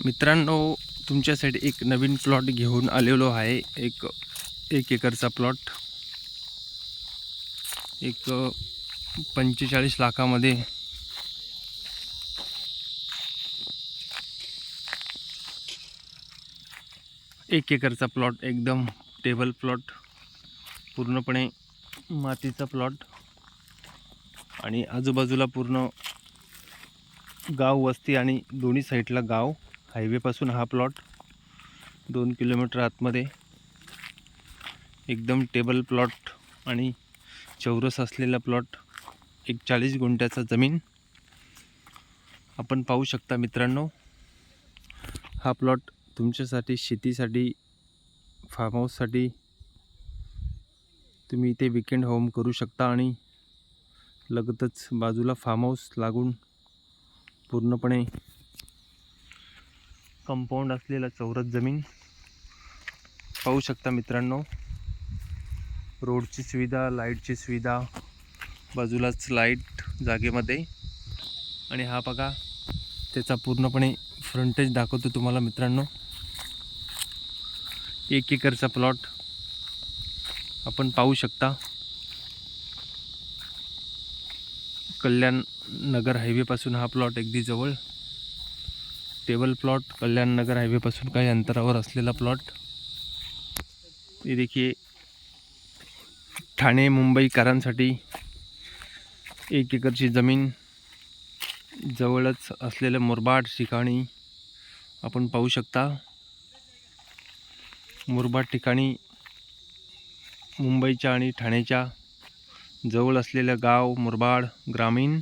मित्रांनो, तुमच्यासाठी एक नवीन प्लॉट घेऊन आलेलो आहे. एक एकरचा प्लॉट, एक 45 लाखामध्ये एक एकरचा प्लॉट, एकदम टेबल प्लॉट, पूर्णपणे मातीचा प्लॉट आणि आजूबाजूला पूर्ण गाव वस्ती आणि दोन्ही साईडला गाव. हायवेपासून हा प्लॉट 2 किलोमीटर आतमध्ये एकदम टेबल प्लॉट आणि चौरस असलेला प्लॉट. एक 40 गुंठ्याचा जमीन आपण पाहू शकता मित्रांनो. हा प्लॉट तुमच्यासाठी, शेतीसाठी, फार्म हाऊससाठी तुम्ही इथे वीकेंड होम करू शकता आणि लगतच बाजूला फार्म हाऊस लागून पूर्णपणे कंपाऊंड असलेला चौरस जमीन पाहू शकता मित्रांनो. रोडची सुविधा, लाईटची सुविधा, बाजूलाच लाईट जागेमध्ये. आणि हा बघा, त्याचा पूर्णपणे फ्रंटेज दाखवतो तुम्हाला मित्रांनो. 1 एकरचा प्लॉट आपण पाहू शकता. कल्याण नगर हायवेपासून हा प्लॉट अगदी जवळ. टेबल प्लॉट, कल्याण नगर हायवेपासून काही अंतरावर असलेला प्लॉट. ये देखिए, ठाणे मुंबईकरांसाठी 1 एकरची जमीन जवळच असलेल्या मुरबाड ठिकाणी आपण पाहू शकता. मुरबाड ठिकाणी मुंबईच्या आणि ठाण्याच्या जवळ असलेलं गाव मुरबाड ग्रामीण.